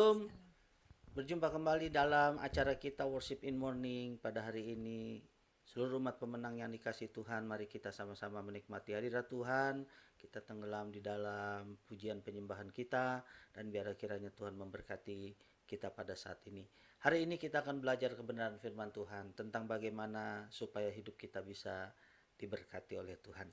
Shalom. Berjumpa kembali dalam acara kita Worship in Morning pada hari ini. Seluruh umat pemenang yang dikasih Tuhan, mari kita sama-sama menikmati hadirat Tuhan. Kita tenggelam di dalam pujian penyembahan kita, dan biar kiranya Tuhan memberkati kita pada saat ini. Hari ini kita akan belajar kebenaran firman Tuhan tentang bagaimana supaya hidup kita bisa diberkati oleh Tuhan.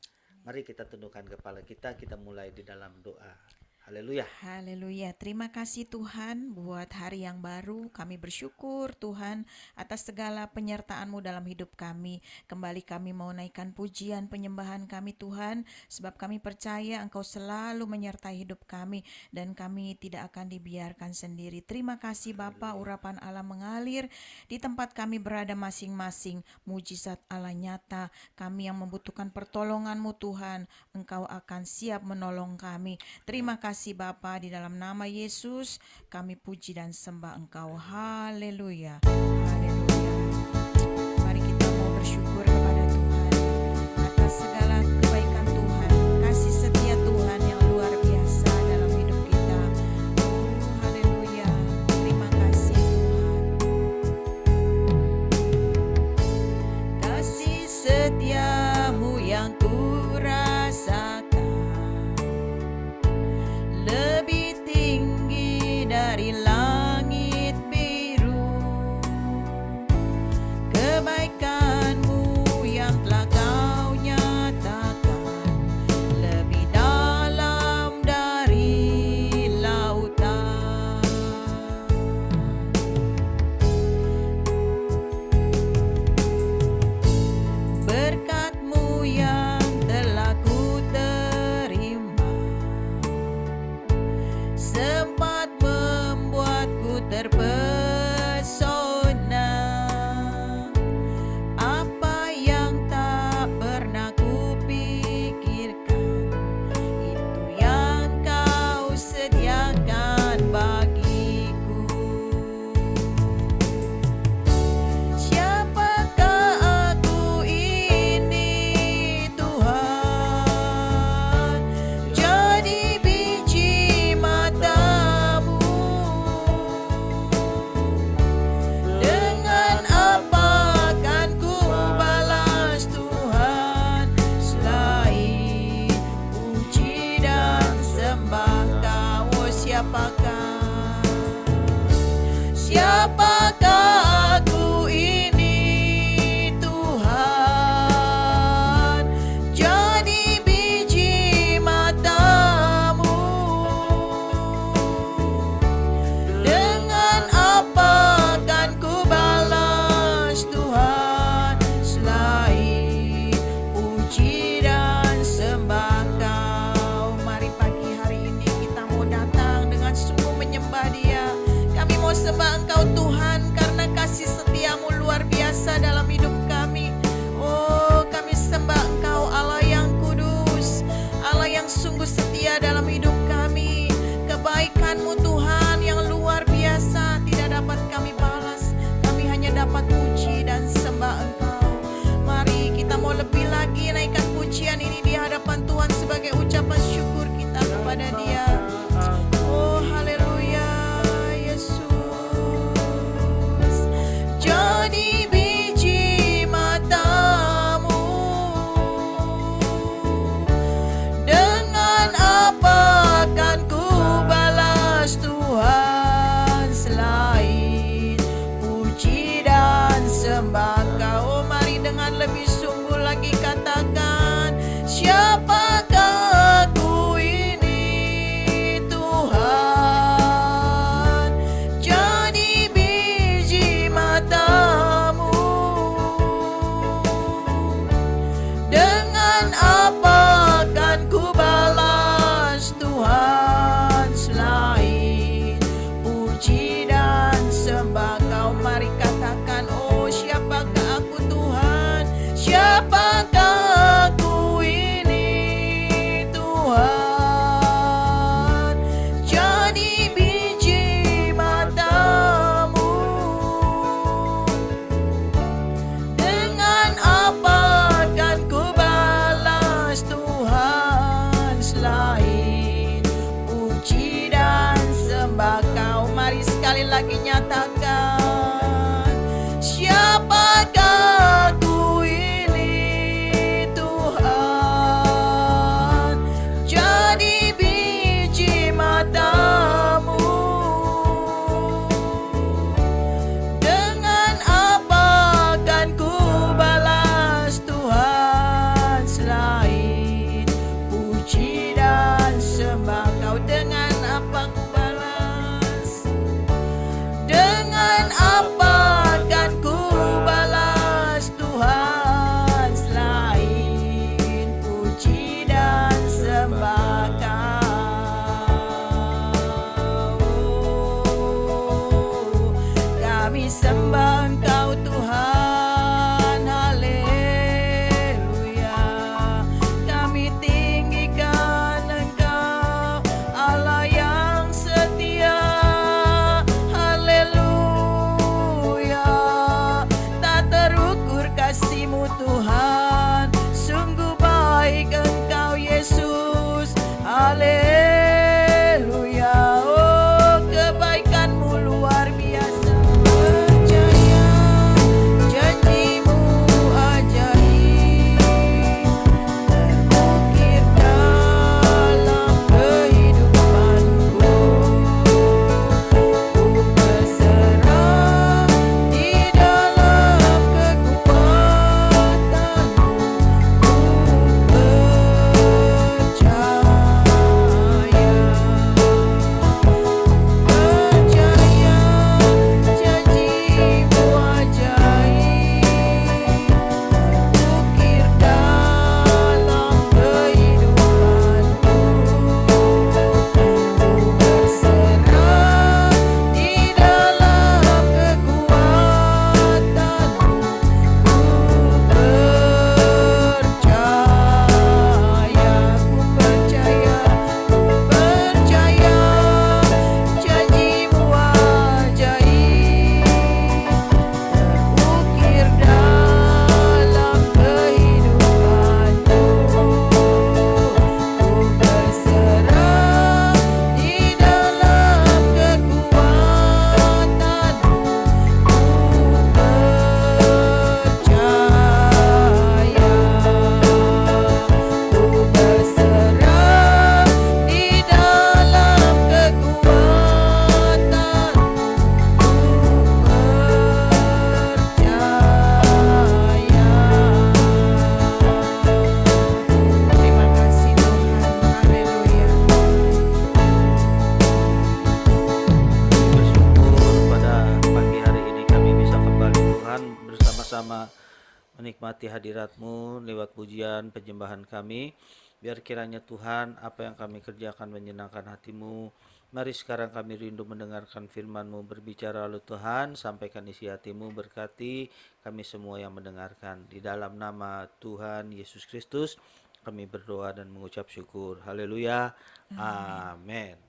Mari kita tundukkan kepala kita mulai di dalam doa. Haleluya. Haleluya, terima kasih Tuhan buat hari yang baru. Kami bersyukur Tuhan atas segala penyertaan-Mu dalam hidup kami. Kembali kami mau naikkan pujian penyembahan kami Tuhan, sebab kami percaya Engkau selalu menyertai hidup kami dan kami tidak akan dibiarkan sendiri. Terima kasih Bapa, urapan Allah mengalir di tempat kami berada masing-masing. Mujizat Allah nyata, kami yang membutuhkan pertolongan-Mu Tuhan, Engkau akan siap menolong kami. Terima kasih Bapa, di dalam nama Yesus kami puji dan sembah Engkau. Haleluya. Haleluya. Mari kita mau bersyukur kepada Tuhan atas segala kebaikan Tuhan, kasih setia Tuhan yang luar biasa dalam hidup kita. Haleluya. Terima kasih Tuhan. Kasih setiamu yang kurasakan lebih tinggi dari langit biru. Kebaikan-Mu sembahkan. Siapakah ku ini Tuhan, jadi biji matamu. Dengan apa kan ku balas Tuhan selain puji dan sembah Kau? Dengan apa ku balas? Dengan apa kan ku balas Tuhan selain puji dan sembah Kau? Kami sembah Engkau Tuhan, haleluya. Kami tinggikan Engkau, Allah yang setia, haleluya. Tak terukur kasih-Mu Tuhan, sungguh baik Engkau Yesus, haleluya. Oh, kebaikan-Mu luar biasa. Percaya janji-Mu ajaib, terukir dalam kehidupanku. Ku berserah di dalam kekuatan-Mu. Ku percaya janji-Mu ajaib, terukir dalam kehidupanku. Ku berserah di dalam kekuatan-Mu. Ku percaya janji-Mu ajaib, terukir dalam kehidupanku. Ku berserah di dalam kekuatan-Mu. Ku berserah di dalam kekuatan-Mu. Terima kasih Tuhan, haleluya. Bersyukur pada pagi hari ini kami bisa kembali Tuhan bersama-sama menikmati hadirat-Mu lewat pujian penyembahan kami. Biar kiranya Tuhan apa yang kami kerjakan menyenangkan hati-Mu. Mari sekarang kami rindu mendengarkan firman-Mu. Berbicara lalu Tuhan, sampaikan isi hati-Mu, berkati kami semua yang mendengarkan. Di dalam nama Tuhan Yesus Kristus kami berdoa dan mengucap syukur. Haleluya. Amin.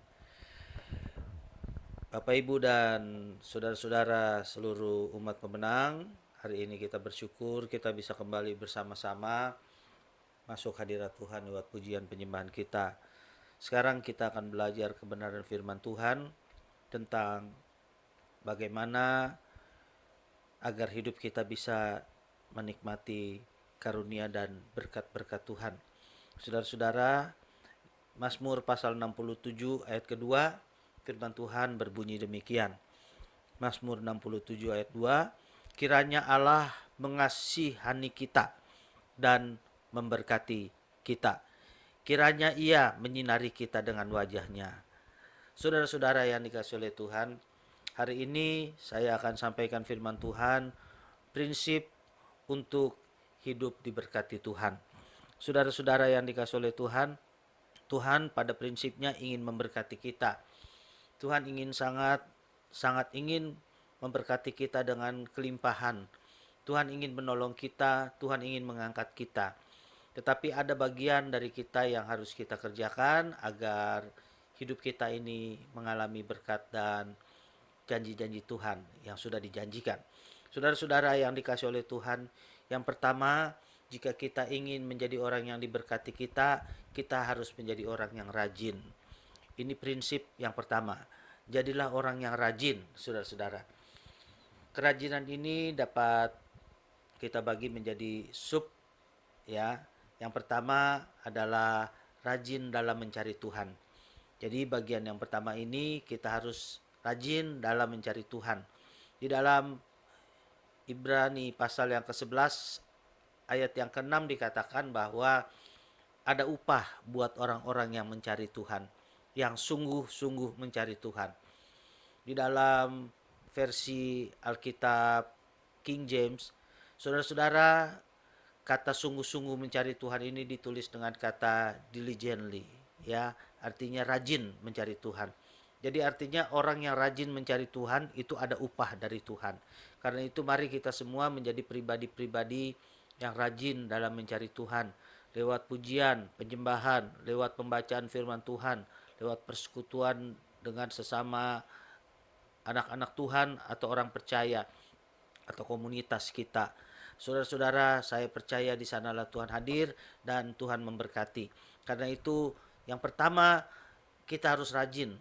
Bapak Ibu dan saudara-saudara seluruh umat pemenang, hari ini kita bersyukur kita bisa kembali bersama-sama masuk hadirat Tuhan lewat pujian penyembahan kita. Sekarang kita akan belajar kebenaran firman Tuhan tentang bagaimana agar hidup kita bisa menikmati karunia dan berkat-berkat Tuhan. Saudara-saudara, Mazmur pasal 67 ayat kedua, firman Tuhan berbunyi demikian. Mazmur 67 ayat 2, kiranya Allah mengasihani kita dan memberkati kita. Kiranya Ia menyinari kita dengan wajah-Nya. Saudara-saudara yang dikasihi oleh Tuhan, hari ini saya akan sampaikan firman Tuhan, prinsip untuk hidup diberkati Tuhan. Saudara-saudara yang dikasihi oleh Tuhan, Tuhan pada prinsipnya ingin memberkati kita. Tuhan ingin sangat ingin memberkati kita dengan kelimpahan. Tuhan ingin menolong kita, Tuhan ingin mengangkat kita. Tetapi ada bagian dari kita yang harus kita kerjakan agar hidup kita ini mengalami berkat dan janji-janji Tuhan yang sudah dijanjikan. Saudara-saudara yang dikasihi oleh Tuhan, yang pertama, jika kita ingin menjadi orang yang diberkati kita harus menjadi orang yang rajin. Ini prinsip yang pertama. Jadilah orang yang rajin, saudara-saudara. Kerajinan ini dapat kita bagi menjadi sub, ya. Yang pertama adalah rajin dalam mencari Tuhan. Jadi bagian yang pertama ini kita harus rajin dalam mencari Tuhan. Di dalam Ibrani pasal yang ke-11 ayat yang ke-6 dikatakan bahwa ada upah buat orang-orang yang mencari Tuhan, yang sungguh-sungguh mencari Tuhan. Di dalam versi Alkitab King James, saudara-saudara, kata sungguh-sungguh mencari Tuhan ini ditulis dengan kata diligently, ya, artinya rajin mencari Tuhan. Jadi artinya orang yang rajin mencari Tuhan itu ada upah dari Tuhan. Karena itu mari kita semua menjadi pribadi-pribadi yang rajin dalam mencari Tuhan. Lewat pujian, penyembahan, lewat pembacaan firman Tuhan, lewat persekutuan dengan sesama anak-anak Tuhan atau orang percaya atau komunitas kita. Saudara-saudara, saya percaya di sanalah Tuhan hadir dan Tuhan memberkati. Karena itu yang pertama kita harus rajin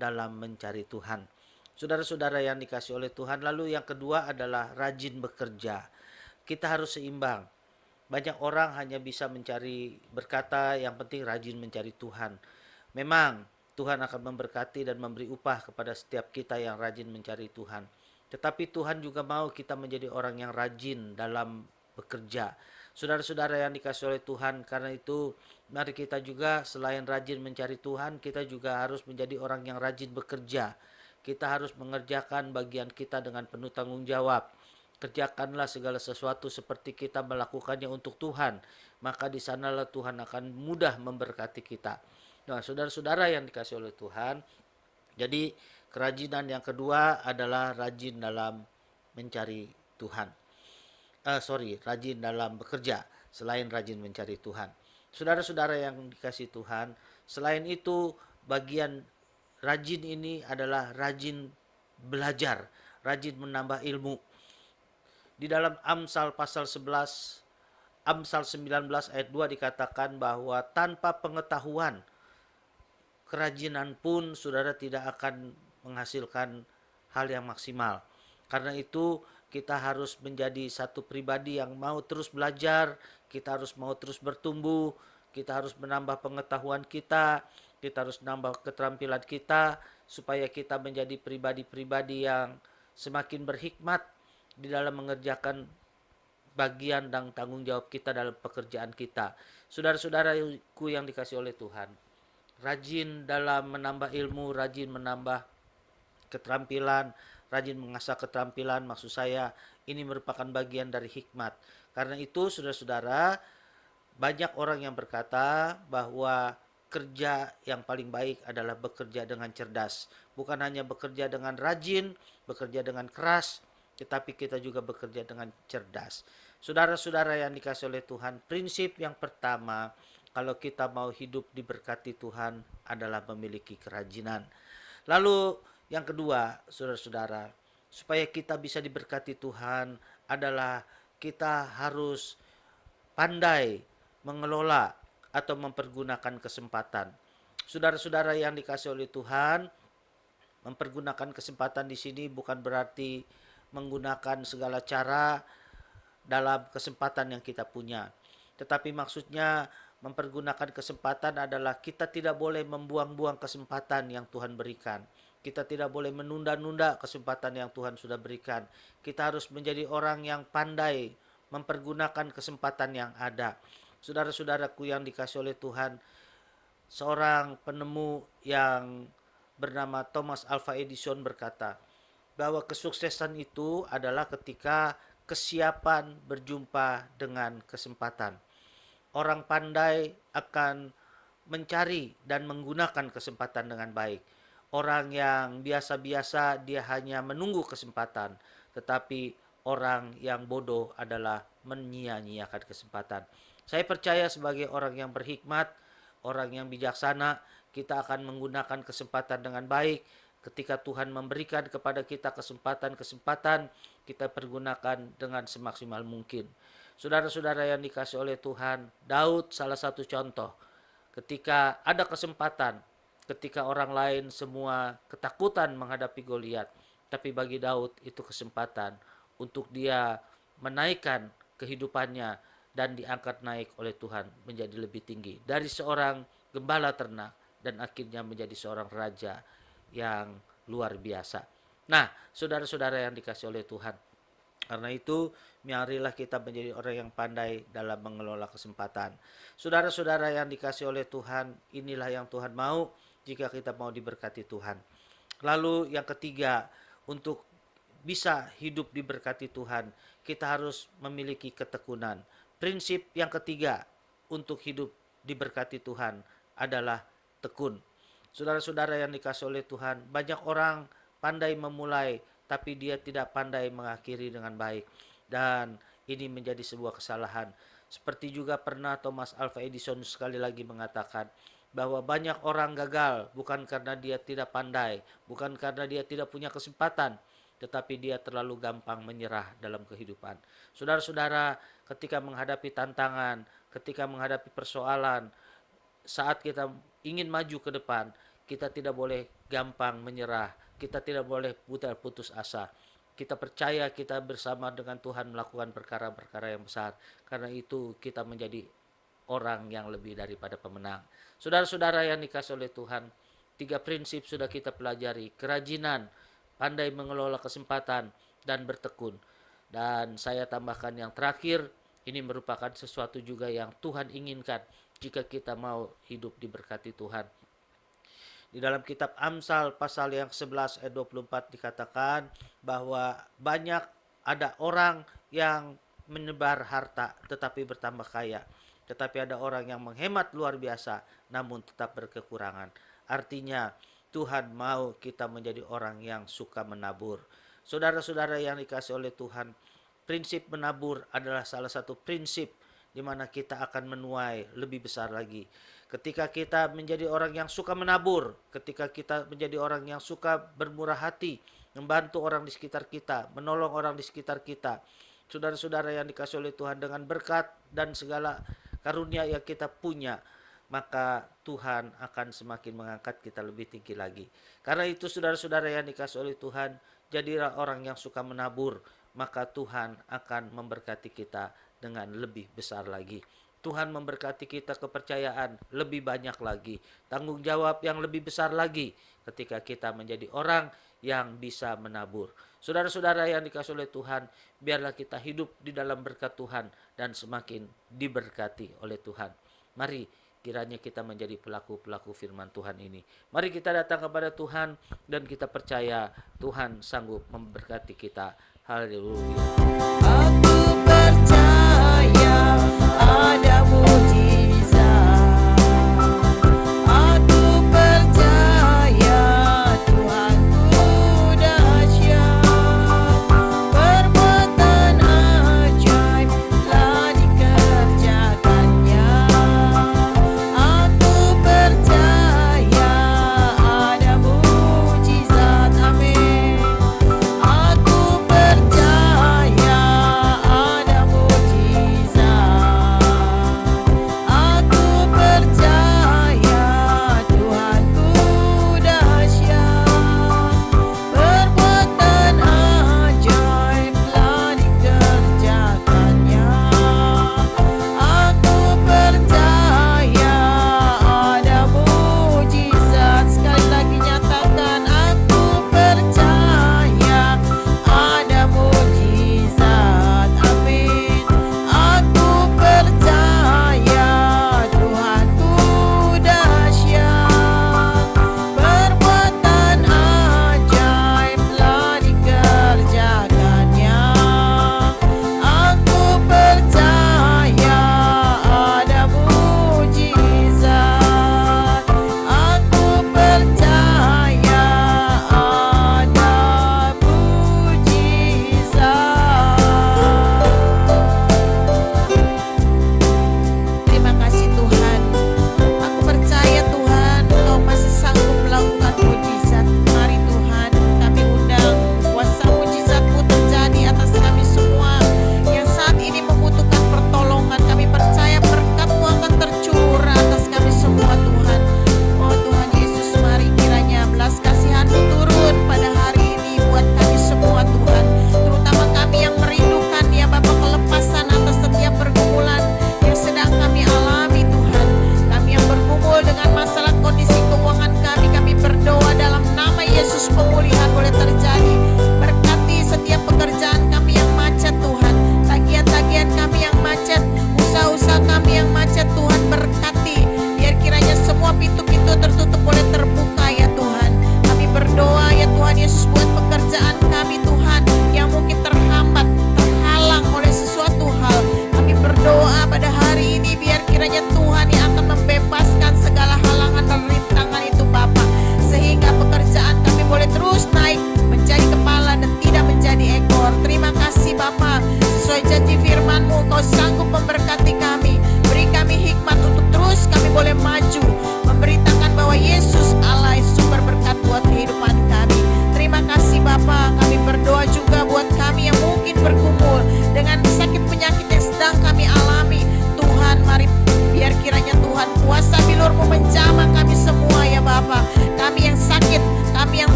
dalam mencari Tuhan. Saudara-saudara yang dikasih oleh Tuhan, lalu yang kedua adalah rajin bekerja. Kita harus seimbang. Banyak orang hanya bisa berkata yang penting rajin mencari Tuhan. Memang Tuhan akan memberkati dan memberi upah kepada setiap kita yang rajin mencari Tuhan. Tetapi Tuhan juga mau kita menjadi orang yang rajin dalam bekerja. Saudara-saudara yang dikasih oleh Tuhan, karena itu mari kita juga selain rajin mencari Tuhan, kita juga harus menjadi orang yang rajin bekerja. Kita harus mengerjakan bagian kita dengan penuh tanggung jawab. Kerjakanlah segala sesuatu seperti kita melakukannya untuk Tuhan, maka di sanalah Tuhan akan mudah memberkati kita. Nah, saudara-saudara yang dikasih oleh Tuhan, jadi kerajinan yang kedua adalah rajin dalam mencari Tuhan. Rajin dalam bekerja selain rajin mencari Tuhan. Saudara-saudara yang dikasih Tuhan, selain itu bagian rajin ini adalah rajin belajar, rajin menambah ilmu. Di dalam Amsal pasal 11, Amsal 19 ayat 2 dikatakan bahwa tanpa pengetahuan kerajinan pun saudara tidak akan menghasilkan hal yang maksimal. Karena itu kita harus menjadi satu pribadi yang mau terus belajar, kita harus mau terus bertumbuh, kita harus menambah pengetahuan kita harus menambah keterampilan kita supaya kita menjadi pribadi-pribadi yang semakin berhikmat di dalam mengerjakan bagian dan tanggung jawab kita dalam pekerjaan kita. Saudara-saudaraku yang dikasih oleh Tuhan, rajin dalam menambah ilmu, rajin menambah keterampilan, rajin mengasah keterampilan, maksud saya ini merupakan bagian dari hikmat. Karena itu saudara-saudara, banyak orang yang berkata bahwa kerja yang paling baik adalah bekerja dengan cerdas. Bukan hanya bekerja dengan rajin, bekerja dengan keras, tetapi kita juga bekerja dengan cerdas. Saudara-saudara yang dikasih oleh Tuhan, prinsip yang pertama kalau kita mau hidup diberkati Tuhan adalah memiliki kerajinan. Lalu yang kedua, saudara-saudara, supaya kita bisa diberkati Tuhan adalah kita harus pandai mengelola atau mempergunakan kesempatan. Saudara-saudara yang dikasih oleh Tuhan, mempergunakan kesempatan di sini bukan berarti menggunakan segala cara dalam kesempatan yang kita punya. Tetapi maksudnya mempergunakan kesempatan adalah kita tidak boleh membuang-buang kesempatan yang Tuhan berikan. Kita tidak boleh menunda-nunda kesempatan yang Tuhan sudah berikan. Kita harus menjadi orang yang pandai mempergunakan kesempatan yang ada. Saudara-saudaraku yang dikasih oleh Tuhan, seorang penemu yang bernama Thomas Alva Edison berkata bahwa kesuksesan itu adalah ketika kesiapan berjumpa dengan kesempatan. Orang pandai akan mencari dan menggunakan kesempatan dengan baik. Orang yang biasa-biasa dia hanya menunggu kesempatan, tetapi orang yang bodoh adalah menyia-nyiakan kesempatan. Saya percaya sebagai orang yang berhikmat, orang yang bijaksana, kita akan menggunakan kesempatan dengan baik. Ketika Tuhan memberikan kepada kita kesempatan-kesempatan, kita pergunakan dengan semaksimal mungkin. Saudara-saudara yang dikasih oleh Tuhan, Daud salah satu contoh. Ketika ada kesempatan, ketika orang lain semua ketakutan menghadapi Goliat, tapi bagi Daud itu kesempatan untuk dia menaikkan kehidupannya dan diangkat naik oleh Tuhan menjadi lebih tinggi dari seorang gembala ternak dan akhirnya menjadi seorang raja yang luar biasa. Nah, saudara-saudara yang dikasih oleh Tuhan, karena itu marilah kita menjadi orang yang pandai dalam mengelola kesempatan. Saudara-saudara yang dikasih oleh Tuhan, inilah yang Tuhan mau jika kita mau diberkati Tuhan. Lalu yang ketiga, untuk bisa hidup diberkati Tuhan, kita harus memiliki ketekunan. Prinsip yang ketiga untuk hidup diberkati Tuhan adalah tekun. Saudara-saudara yang dikasih oleh Tuhan, banyak orang pandai memulai, tapi dia tidak pandai mengakhiri dengan baik. Dan ini menjadi sebuah kesalahan. Seperti juga pernah Thomas Alva Edison sekali lagi mengatakan, bahwa banyak orang gagal bukan karena dia tidak pandai, bukan karena dia tidak punya kesempatan, tetapi dia terlalu gampang menyerah dalam kehidupan. Saudara-saudara, ketika menghadapi tantangan, ketika menghadapi persoalan, saat kita ingin maju ke depan, kita tidak boleh gampang menyerah, kita tidak boleh putus asa. Kita percaya kita bersama dengan Tuhan melakukan perkara-perkara yang besar. Karena itu kita menjadi orang yang lebih daripada pemenang. Saudara-saudara yang dikasih oleh Tuhan, 3 prinsip sudah kita pelajari: kerajinan, pandai mengelola kesempatan, dan bertekun. Dan saya tambahkan yang terakhir, ini merupakan sesuatu juga yang Tuhan inginkan jika kita mau hidup diberkati Tuhan. Di dalam kitab Amsal pasal yang 11 ayat 24 dikatakan bahwa banyak ada orang yang menyebar harta tetapi bertambah kaya. Tetapi ada orang yang menghemat luar biasa namun tetap berkekurangan. Artinya Tuhan mau kita menjadi orang yang suka menabur. Saudara-saudara yang dikasih oleh Tuhan, prinsip menabur adalah salah satu prinsip di mana kita akan menuai lebih besar lagi. Ketika kita menjadi orang yang suka menabur, ketika kita menjadi orang yang suka bermurah hati, membantu orang di sekitar kita, menolong orang di sekitar kita, saudara-saudara yang dikasih oleh Tuhan, dengan berkat dan segala karunia yang kita punya, maka Tuhan akan semakin mengangkat kita lebih tinggi lagi. Karena itu saudara-saudara yang dikasih oleh Tuhan, jadilah orang yang suka menabur, maka Tuhan akan memberkati kita dengan lebih besar lagi. Tuhan memberkati kita kepercayaan lebih banyak lagi, tanggung jawab yang lebih besar lagi ketika kita menjadi orang yang bisa menabur. Saudara-saudara yang dikasih oleh Tuhan, biarlah kita hidup di dalam berkat Tuhan dan semakin diberkati oleh Tuhan. Mari kiranya kita menjadi pelaku-pelaku firman Tuhan ini. Mari kita datang kepada Tuhan dan kita percaya Tuhan sanggup memberkati kita. Haleluya. Aku percaya ada mujizat. Aku percaya Tuhanku dahsyat. Perbuatan ajaib telah dikerjakannya. Aku percaya ada mujizat. Amin. Aku percaya ada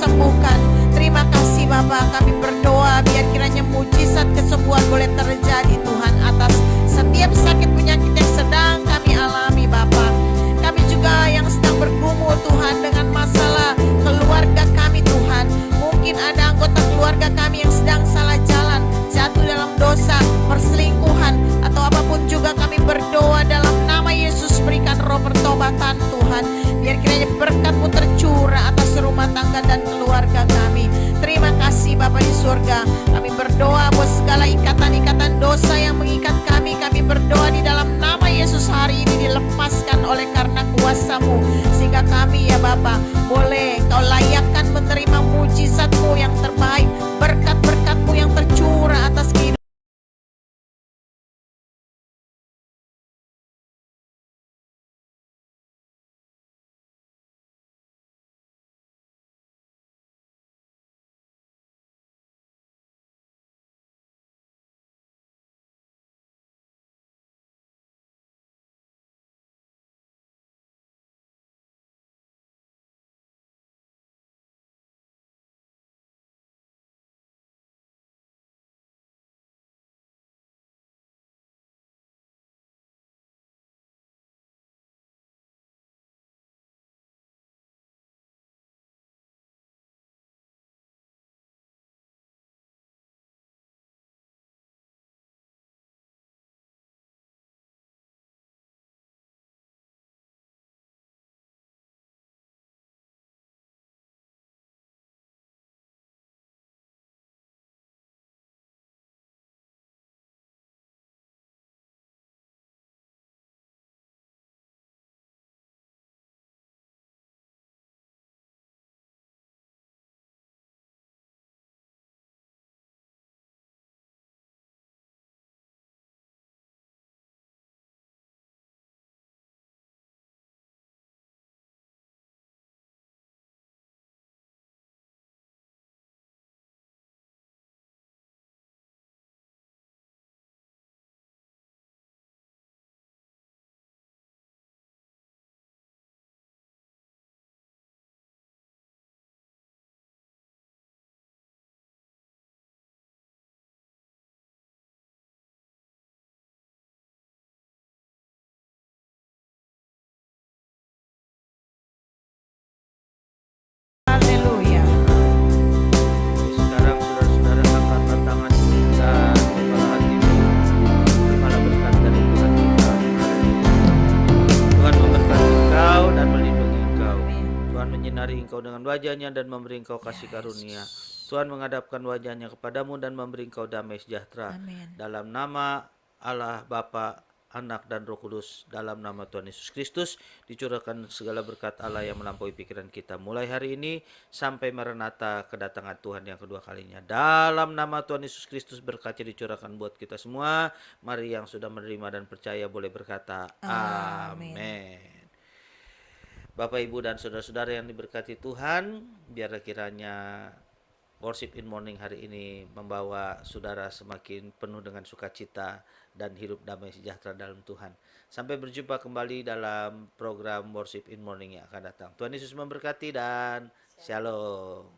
sembuhkan. Terima kasih Bapa, kami berdoa biar kiranya mujizat kesembuhan boleh terjadi Tuhan atas setiap sakit penyakit yang sedang kami alami Bapa. Kami juga yang sedang bergumul Tuhan dengan masalah keluarga kami Tuhan. Mungkin ada anggota keluarga kami yang sedang salah jalan, jatuh dalam dosa, perselingkuhan, atau apapun juga kami berdoa dalam nama Yesus, berikan roh pertobatan Tuhan. Biar kiranya berkat-Mu tercurah atas rumah tangga dan keluarga kami. Terima kasih Bapa di surga. Kami berdoa buat segala ikatan-ikatan dosa yang mengikat kami. Kami berdoa di dalam nama Yesus hari ini dilepaskan oleh karena kuasa-Mu. Sehingga kami ya Bapa boleh Kau layakkan menerima mujizat-Mu yang terbaik. Berkat-berkat-Mu yang tercurah atas kehidupan. Haleluya. Sekarang saudara-saudara angkatkan tangan dan kepala hatimu. Terimalah berkat dari Tuhan kita. Tuhan memberkati engkau dan melindungi engkau. Tuhan menyinari engkau dengan wajah-Nya dan memberi engkau kasih karunia. Tuhan menghadapkan wajah-Nya kepadamu dan memberi engkau damai sejahtera. Amin. Dalam nama Allah Bapa, Anak dan Roh Kudus, dalam nama Tuhan Yesus Kristus, dicurahkan segala berkat Allah yang melampaui pikiran kita mulai hari ini sampai Maranatha, kedatangan Tuhan yang kedua kalinya. Dalam nama Tuhan Yesus Kristus, berkatnya dicurahkan buat kita semua. Mari yang sudah menerima dan percaya boleh berkata Amin. amin. Bapak, Ibu, dan saudara-saudara yang diberkati Tuhan, biarlah kiranya Worship in Morning hari ini membawa saudara semakin penuh dengan sukacita dan hidup damai sejahtera dalam Tuhan. Sampai berjumpa kembali dalam program Worship in Morning yang akan datang. Tuhan Yesus memberkati dan Shalom.